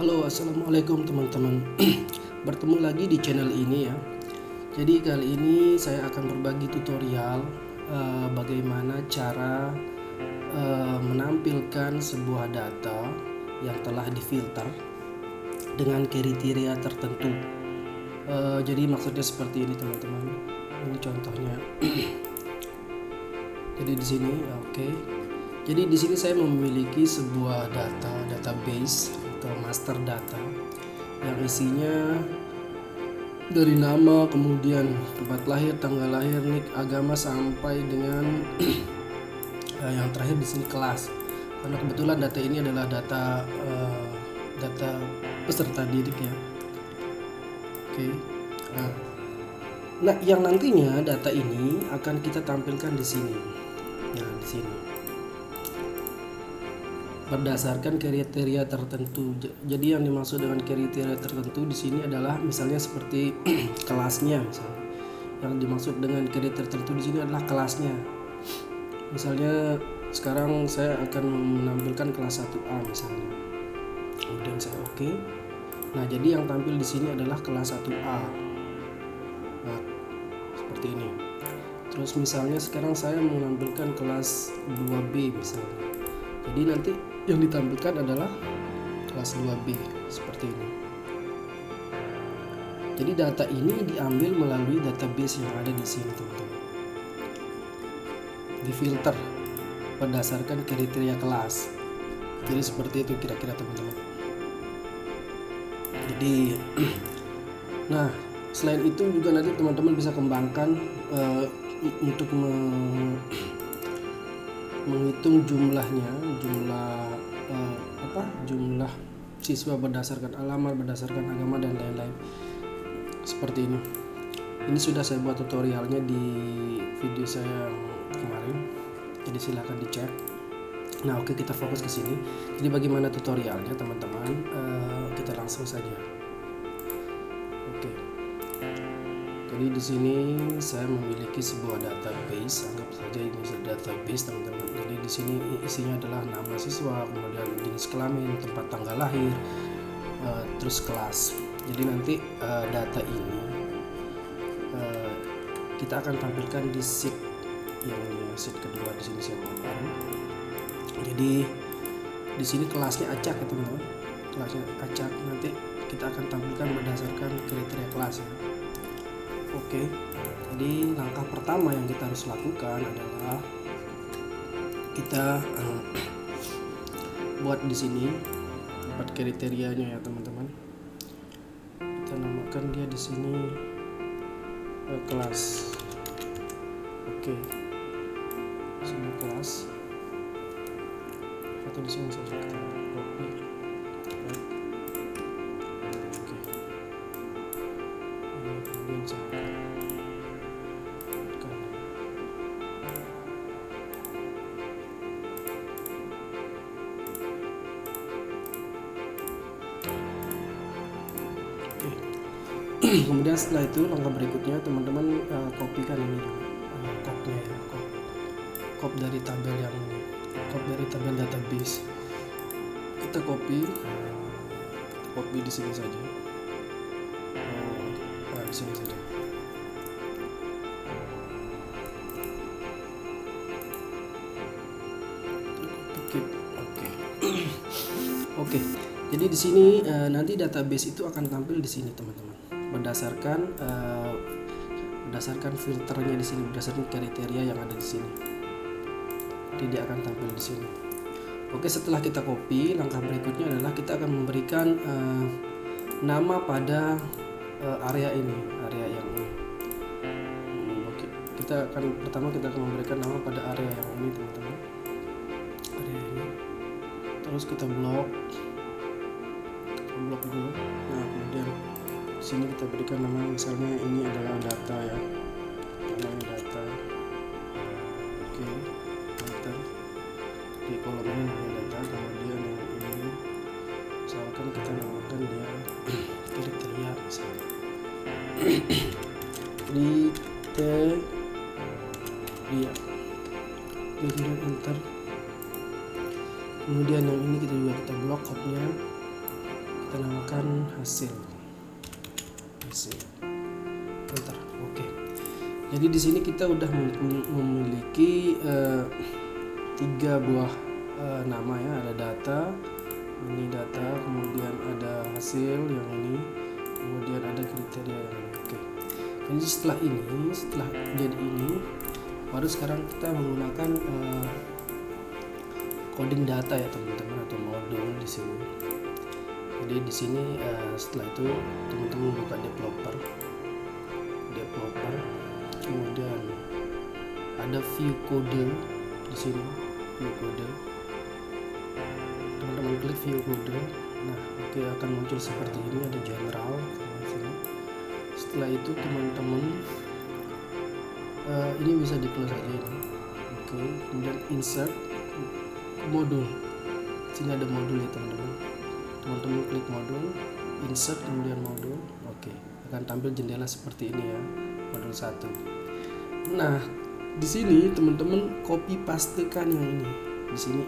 Halo, assalamualaikum teman-teman. Bertemu lagi di channel ini ya. Jadi kali ini saya akan berbagi tutorial bagaimana cara menampilkan sebuah data yang telah difilter dengan kriteria tertentu. Jadi maksudnya seperti ini teman-teman. Ini contohnya. Jadi di sini, oke. Jadi di sini saya memiliki sebuah database atau master data yang isinya dari nama, kemudian tempat lahir, tanggal lahir, nik, agama sampai dengan yang terakhir di sini kelas. Karena kebetulan data ini adalah data peserta didik ya. Oke. Nah, yang nantinya data ini akan kita tampilkan di sini. Nah, di sini. Berdasarkan kriteria tertentu. Jadi yang dimaksud dengan kriteria tertentu di sini adalah misalnya seperti kelasnya misalnya. Yang dimaksud dengan kriteria tertentu di sini adalah kelasnya. Misalnya sekarang saya akan menampilkan kelas 1A misalnya. Kemudian saya oke. Nah, jadi yang tampil di sini adalah kelas 1A. Nah, seperti ini. Terus misalnya sekarang saya menampilkan kelas 2B misalnya. Jadi nanti yang ditampilkan adalah kelas 2B seperti ini. Jadi data ini diambil melalui database yang ada di sini teman-teman. Difilter berdasarkan kriteria kelas. Jadi seperti itu kira-kira teman-teman. Jadi nah, selain itu juga nanti teman-teman bisa kembangkan untuk menghitung jumlahnya, jumlah siswa berdasarkan alamat, berdasarkan agama dan lain-lain. Seperti ini. Ini sudah saya buat tutorialnya di video saya kemarin. Jadi silahkan dicek. Nah, oke, kita fokus ke sini. Jadi bagaimana tutorialnya teman-teman? Kita langsung saja. Oke. Jadi di sini saya memiliki sebuah database, anggap saja ini database teman-teman. Jadi di sini isinya adalah nama siswa, kemudian jenis kelamin, tempat tanggal lahir, terus kelas. Jadi nanti data ini kita akan tampilkan di sheet yang ini, sheet kedua di sini saya buat. Jadi di sini kelasnya acak ya teman-teman. Kelasnya acak, nanti kita akan tampilkan berdasarkan kriteria kelas ya. Oke, jadi langkah pertama yang kita harus lakukan adalah kita buat di sini buat kriterianya ya teman-teman. Kita namakan dia di sini kelas. Oke, di sini kelas atau di sini saja kita copy. Oke, ini kemudian saya kemudian setelah itu langkah berikutnya teman-teman kopikan ini juga kopnya ya, kop dari tabel yang ini, kop dari tabel database. Kita copy di sini saja. Di sini saja. Oke. Oke. Jadi di sini nanti database itu akan tampil di sini teman-teman. Berdasarkan filternya di sini, berdasarkan kriteria yang ada di sini. Jadi dia akan tampil di sini. Oke, setelah kita copy, langkah berikutnya adalah kita akan memberikan nama pada area ini, area yang ini. Oke, kita akan memberikan nama pada area yang ini teman-teman. Area ini. Terus kita blok dulu. Nah, kemudian di sini kita berikan nama, misalnya ini adalah data ya, namanya data. Oke, data di kolom ini namanya data. Kemudian yang ini misalkan kita namakan dia kriteria misalnya. Kriteria. Kemudian enter. Kemudian yang ini kita blok kopnya. kita namakan hasil. Enter. Oke. Jadi di sini kita udah memiliki 3 buah nama ya. Ada data, ini data, kemudian ada hasil yang ini, kemudian ada kriteria yang ini. Oke. Jadi setelah jadi ini, baru sekarang kita menggunakan coding data ya teman-teman, atau modul di sini. Jadi di sini setelah itu teman-teman buka developer, kemudian ada view code di sini, view code. Teman-teman klik view code. Nah, oke, akan muncul seperti ini, ada general di sini. Setelah itu teman-teman ini bisa di close aja ini. Oke, kemudian insert modul. Sini ada modul ya teman-teman. Teman-teman klik modul, insert, kemudian modul. Oke, akan tampil jendela seperti ini ya, modul 1. Nah, di sini teman-teman copy pastekan yang ini. Di sini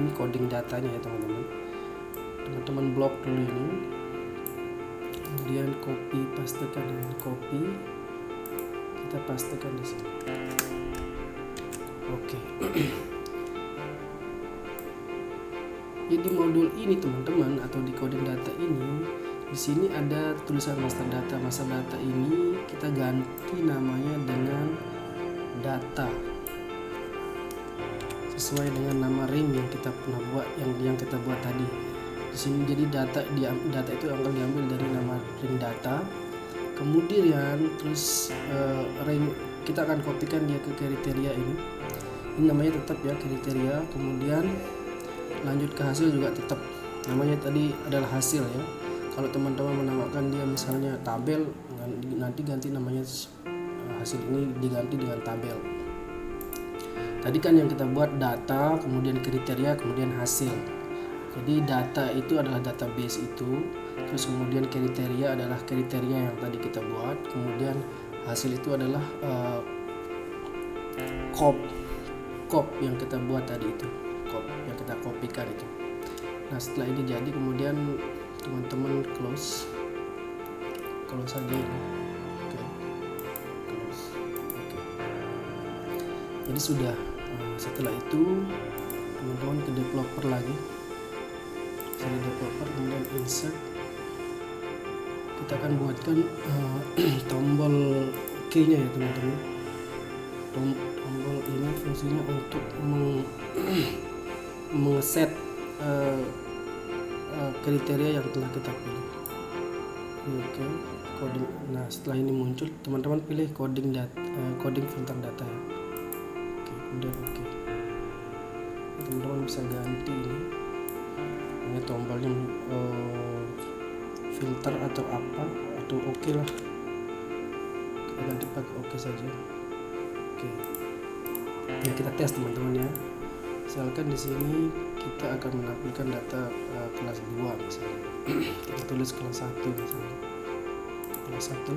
ini coding datanya ya teman-teman. Teman-teman blok dulu ini. Kemudian copy pastekan ini, copy. Kita pastekan di sini. Oke. Jadi modul ini teman-teman, atau di coding data ini, di sini ada tulisan master data. Master data ini kita ganti namanya dengan data, sesuai dengan nama ring yang kita pernah buat, yang kita buat tadi. Di sini jadi data itu akan diambil dari nama ring data. Kemudian terus ring kita akan kopikan dia ke kriteria ini. Ini namanya tetap ya kriteria. Kemudian lanjut ke hasil juga tetap, namanya tadi adalah hasil ya. Kalau teman-teman menamakan dia misalnya tabel, nanti ganti namanya hasil ini diganti dengan tabel. Tadi kan yang kita buat data, kemudian kriteria, kemudian hasil. Jadi data itu adalah database itu, terus kemudian kriteria adalah kriteria yang tadi kita buat, kemudian hasil itu adalah kop yang kita buat tadi itu, yang kita kopikan itu. Nah, setelah ini jadi, kemudian teman-teman close saja ini. Oke. Close. Oke. Jadi sudah. Setelah itu teman-teman ke developer lagi. Sini developer, kemudian insert. Kita akan buatkan tombol key-nya ya teman-teman. Tombol ini fungsinya untuk mengeset kriteria yang telah kita pilih. Oke, coding. Nah, setelah ini muncul, teman-teman pilih coding filter data ya. Oke, kemudian oke. Teman-teman bisa ganti ini tombolnya filter atau apa, atau oke lah. Kita ganti pakai oke saja. Oke. Ya, kita tes teman-teman ya. Misalkan di sini kita akan menampilkan data kelas 2 misalnya. Kita tulis kelas 1 misalnya. Kelas 1.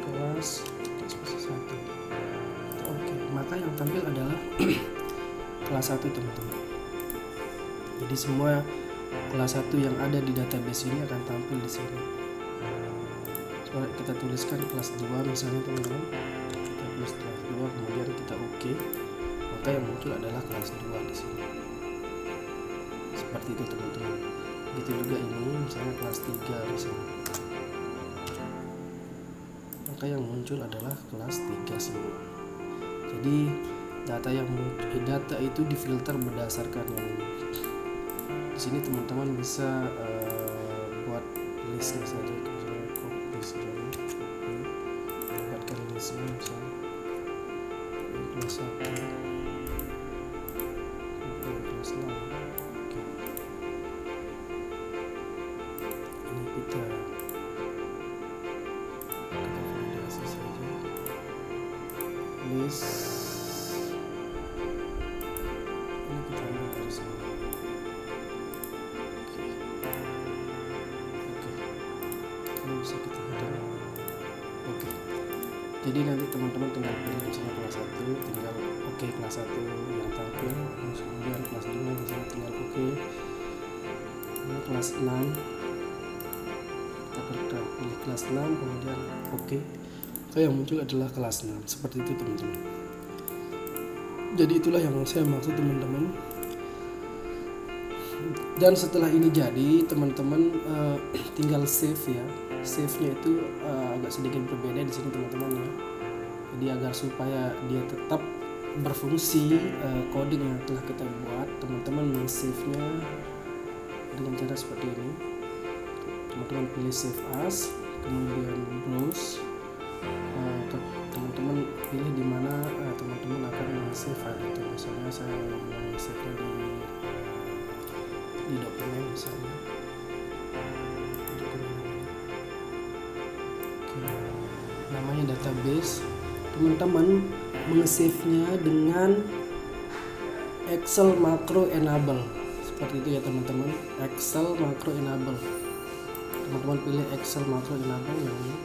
Kelas 1. Oke, maka yang tampil adalah kelas 1 teman-teman. Jadi semua kelas 1 yang ada di database ini akan tampil di sini. Coba kita tuliskan kelas 2 misalnya teman-teman. Kita tulis kelas 2, kemudian kita oke. Maka yang muncul adalah kelas 2 di sini. Seperti itu teman-teman. Begitu juga ini misalnya kelas 3 misalnya. Maka yang muncul adalah kelas 3 semua. Jadi data itu difilter berdasarkan yang ini. Di sini teman-teman bisa buat listnya saja, misalnya copy saja, buatkan listnya misalnya kelas 1. Oke. Ini kita validasi saja. List. Ini kita ambil dari sini. Oke. Ini bisa kita hidupkan. Oke. Jadi nanti teman-teman tinggal pilih misalnya kelas 1, tinggal oke kelas 1 yang tampil, kemudian kelas 2 misalnya tinggal oke. Ini kelas 6, kita pilih kelas 6, kemudian oke. Yang muncul adalah kelas 6, seperti itu teman-teman. Jadi itulah yang saya maksud teman-teman. Dan setelah ini jadi teman-teman tinggal save ya. Save-nya itu agak sedikit berbeda di sini teman-teman ya. Jadi agar supaya dia tetap berfungsi, coding yang telah kita buat, teman-teman meng-save-nya dengan cara seperti ini. Teman-teman pilih save as, kemudian browse. Teman-teman pilih di mana teman-teman akan meng-save file itu. Misalnya saya meng-save-nya di dokumen misalnya. Namanya database. Teman-teman meng-save-nya dengan Excel Macro Enable, seperti itu ya teman-teman. Excel Macro Enable, teman-teman pilih Excel Macro Enable yang ini,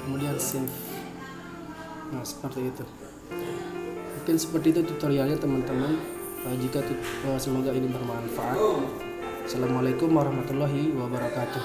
kemudian save. Nah seperti itu. Mungkin seperti itu tutorialnya teman-teman. Semoga ini bermanfaat. Assalamualaikum warahmatullahi wabarakatuh.